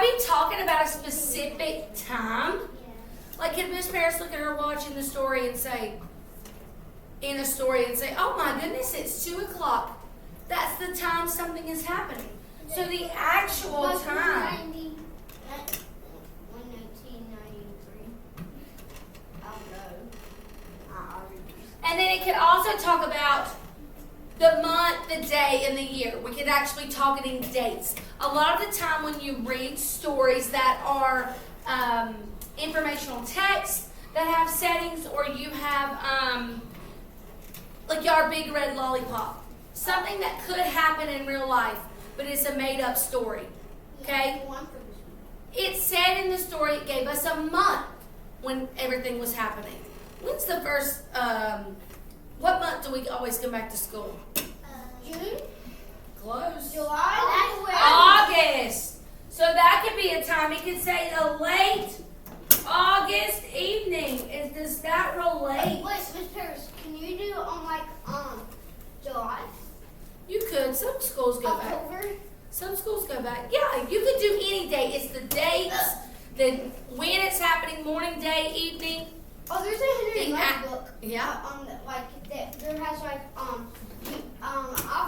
be talking about a specific time? Like, could Miss Paris look at her watch in the story and say, oh my goodness, it's 2 o'clock. That's the time something is happening. So the actual time. 1993. I'll go. And then it could also talk about the month, the day, and the year. We could actually talk it in dates. A lot of the time when you read stories that are informational text that have settings, or you have like our Big Red Lollipop, something that could happen in real life, but it's a made-up story. Okay? It said in the story, it gave us a month when everything was happening. When's the first, what month do we always come back to school? June? Close. July? August. So that could be a time. It could say a late August evening. Does that relate? Wait, Miss Paris, can you do it on July? You could. Some schools go back. October? Some schools go back. Yeah, you could do any day. It's the dates, when it's happening, morning, day, evening. Oh, there's a Henry Luck book. Yeah. There has I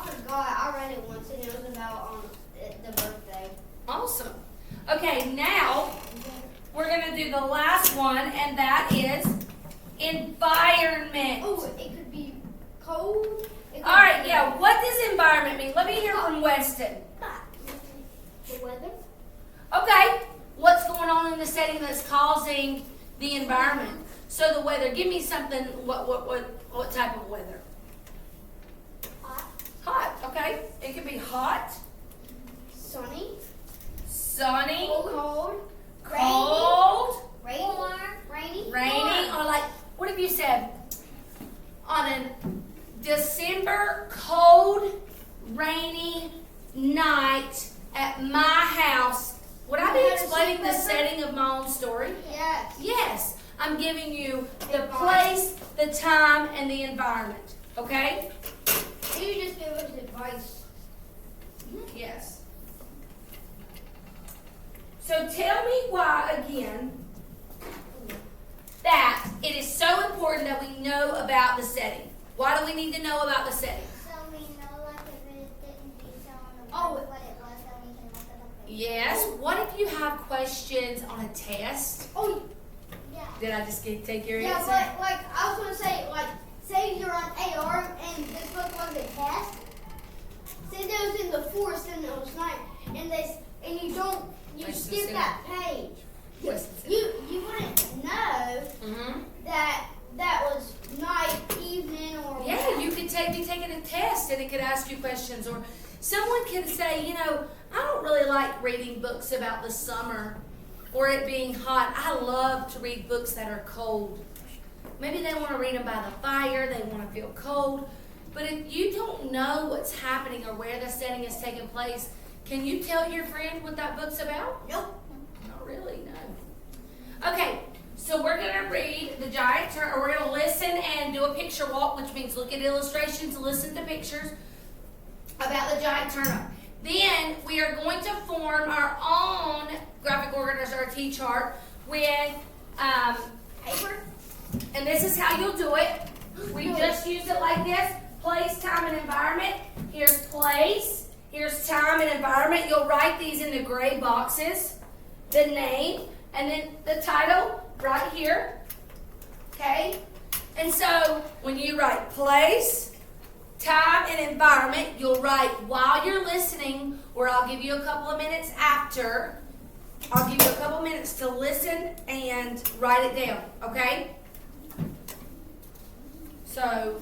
forgot. I read it once and it was about the birthday. Awesome. Okay, now we're gonna do the last one, and that is environment. Oh, it could be cold. All right, yeah. What does environment mean? Let me hear from Weston. The weather. Okay, what's going on in the setting that's causing the environment? So the weather. Give me something. What type of weather? Hot. Hot. Okay. It could be hot, Sunny. sunny, Cold. cold, Rainy. rainy, or like what if you said on a December cold, rainy night at my house? Would I be explaining the setting of my own story? Yes. Yes. I'm giving you the place, the time, and the environment. Okay? You just give us advice. Yes. So tell me why, again, that it is so important that we know about the setting. Why do we need to know about the setting? So we know, like, if it didn't be so on the Oh. board, what it was, then we can look it up. Yes. What if you have questions on a test? Oh, Yeah. Did I just take your yeah, answer? but I was gonna say, say you're on AR and this book was a test. Say that was in the forest and it was night, and you Like skip Susan. that page. Yes. You wouldn't know Mm-hmm. that was night, evening, or Yeah, you could be taking a test and it could ask you questions, or someone can say, I don't really like reading books about the summer or it being hot. I love to read books that are cold. Maybe they want to read them by the fire, they want to feel cold. But if you don't know what's happening or where the setting is taking place, can you tell your friend what that book's about? nope. Not really, no. Okay, so we're going to read The Giant Turnip, or we're going to listen and do a picture walk, which means look at illustrations, listen to pictures about the giant turnip. Then we are going to form our own graphic organizer, or T-chart, with Paper. and this is how you'll do it. We just use it like this: place, time, and environment. Here's place, here's time and environment. You'll write these in the gray boxes, the name, and then the title right here. Okay? And so when you write place, time, and environment, you'll write while you're listening, or I'll give you a couple of minutes after. I'll give you a couple minutes to listen and write it down, okay? So,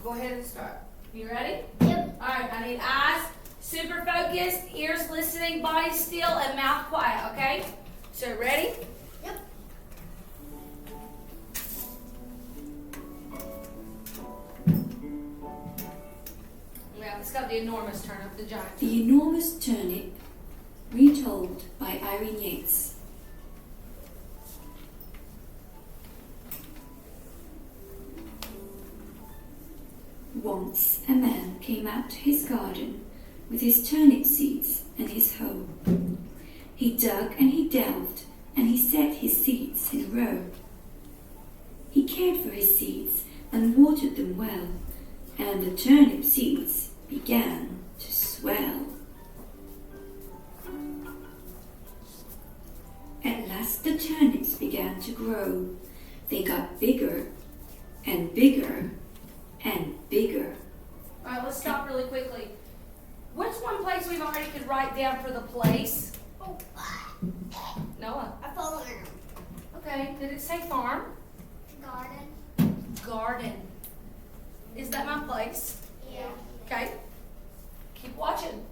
go ahead and start. You ready? Yep. All right, I need eyes super focused, ears listening, body still, and mouth quiet, okay? So, ready? Yep. Yeah, it's got the enormous turnip, the giant. The Enormous Turnip, retold by Irene Yates. Once a man came out to his garden with his turnip seeds and his hoe. He dug and he delved, and he set his seeds in a row. He cared for his seeds and watered them well, and the turnip seeds began to swell. At last the turnips began to grow. They got bigger and bigger and bigger. All right, let's stop really quickly. What's one place we've already could write down for the place? Oh, Noah. I follow him. Okay, did it say farm? Garden. Garden. Is that my place? Yeah. Okay. Keep watching.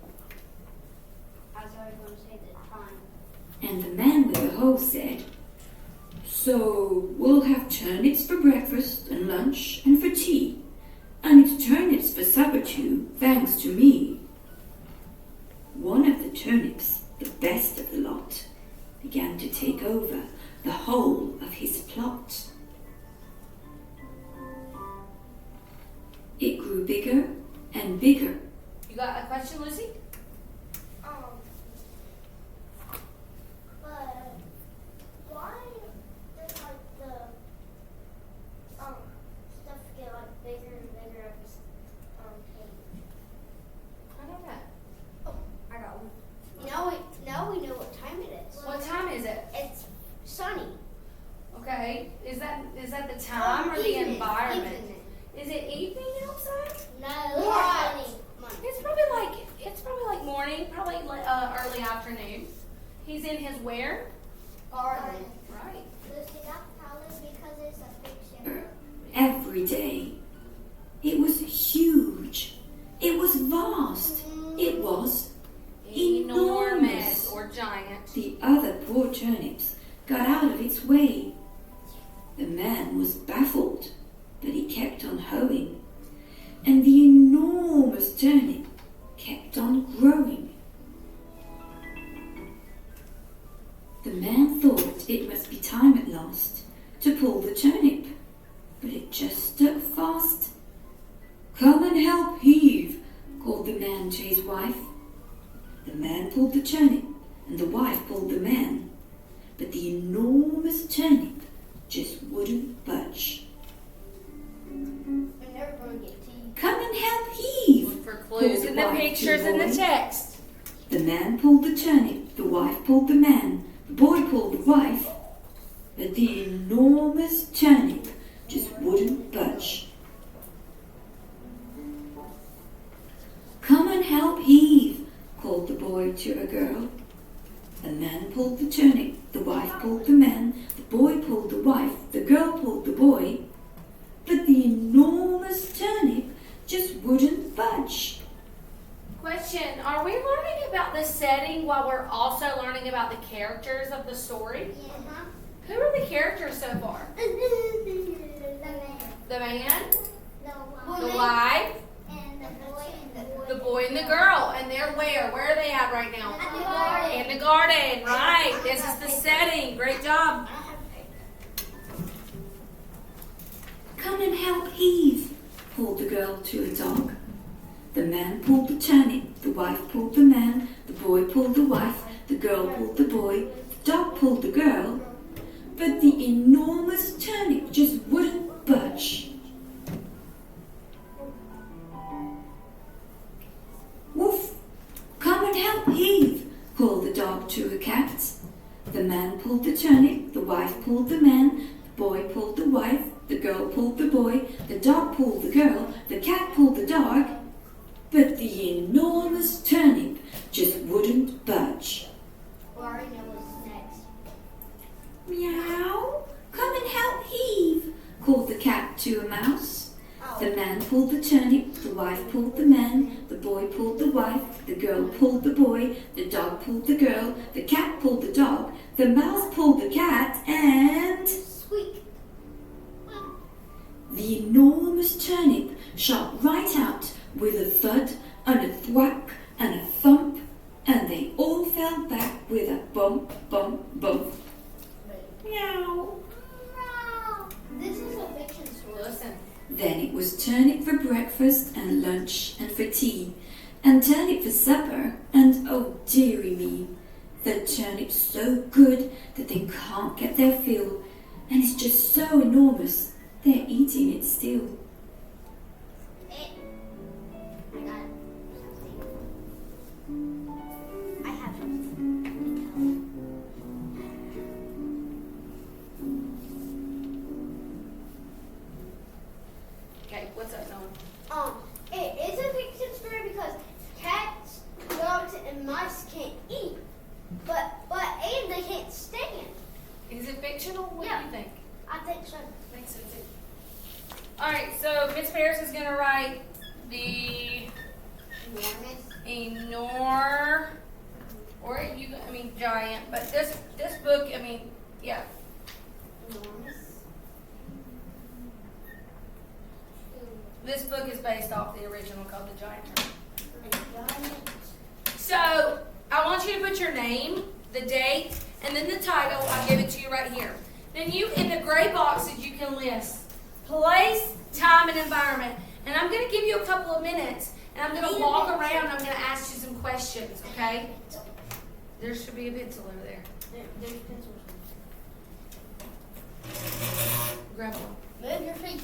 I was already going to say the time. And the man with the hoe said, "So we'll have turnips for breakfast and lunch and for tea, and it's turnips for supper too, thanks to me." One of the turnips, the best of the lot, began to take over the whole of his plot. It grew bigger and bigger. You got a question, Lucy? But why does like the stuff get like bigger and bigger every page? I don't know. Oh, I got one. Now we know what time it is. What time is it? It's sunny. Okay. Is that the time or the Evening. environment? Evening. Is it evening outside? No, What? honey. It's probably like morning, probably like early afternoon. He's in his where? Garden. Right. Lucy, that's probably because it's a fiction. Every day. It was huge. It was vast. It was enormous. Or giant. The other poor turnips got out of its way. The man was baffled, but he kept on hoeing, and the enormous turnip kept on growing. The man thought it must be time at last to pull the turnip, but it just stuck fast. "Come and help heave," called the man to his wife. The man pulled the turnip, and the wife pulled the man, but the enormous turnip just wouldn't budge. We're never going to get tea. "Come and help heave," Look for clues in the Wife to pictures in the boy. text. The man pulled the turnip, the wife pulled the man, the boy pulled the wife, but the enormous turnip just wouldn't budge. "Come and help heave," called the boy to a girl. The man pulled the turnip, the wife pulled the man, the boy pulled the wife, the girl pulled the boy, but the enormous turnip just wouldn't budge. Question, are we learning about the setting while we're also learning about the characters of the story? Uh-huh. Who are the characters so far? The man. The man, The the woman. wife, And the boy and the boy and the girl. And they're where? Where are they at right now? At the garden. In the garden, right. This is the setting. Great job. "Come and help heave," called the girl to a dog. The man pulled the turnip, the wife pulled the man, the boy pulled the wife, the girl pulled the boy, the dog pulled the girl, but the enormous turnip just wouldn't budge. "Woof! Come and help heave," called the dog to a cat. The man pulled the turnip, the wife pulled the man, the boy pulled the wife, the girl pulled the boy, the dog pulled the girl, the cat pulled the dog, but the enormous turnip just wouldn't budge. We already know what's next. "Meow! Come and help heave," called the cat to a mouse. The man pulled the turnip, the wife pulled the man, the boy pulled the wife, the girl pulled the boy, the dog pulled the girl, the cat pulled the dog, the mouse pulled the cat, and Squeak. the enormous turnip shot right out with a thud and a thwack and a thump, and they all fell back with a bump, bump, bump. Meow. This is a fiction story. Listen. Then it was turnip for breakfast and lunch and for tea, and turnip for supper, and oh dearie me, the turnip's so good that they can't get their fill, and it's just so enormous they're eating it still. I got something. I have something. Okay, what's up, Noah? It is a fiction story because cats, dogs, and mice can't eat, but and they can't stand. Is it fictional? What Yeah. do you think? I think so. I think so too. Alright, so Miss Paris is gonna write the giant, but this book, yeah. Enormous. This book is based off the original called The Giant Turnip. Giant. So I want you to put your name, the date, and then the title. I'll give it to you right here. Then you, in the gray boxes, you can list place, time, and environment. And I'm going to give you a couple of minutes, and I'm going to walk around. I'm going to ask you some questions, okay? There should be a pencil over there. There's pencils. Grab one. Move your feet.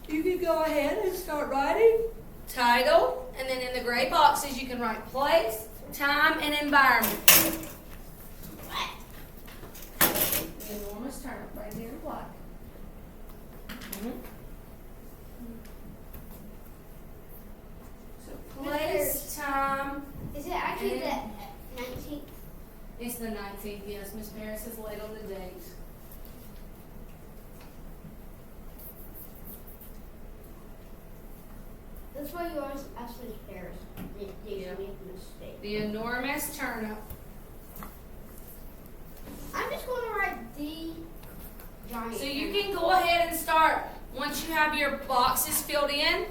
You can go ahead and start writing. Title, and then in the gray boxes you can write place, time, and environment. The enormous turnip right here in black. So place, time. Is it actually the 19th? It's the 19th, yes. Miss Paris is late on the date. That's why you always ask for the Paris. You Yeah. make a mistake. The enormous turnip. I'm just going to write the giant. So you can go ahead and start once you have your boxes filled in.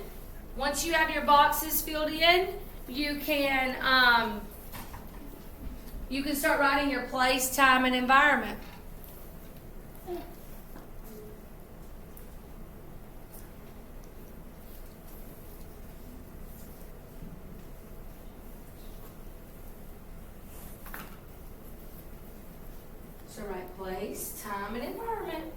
Once you have your boxes filled in, you can start writing your place, time, and environment. So write place, time, and environment.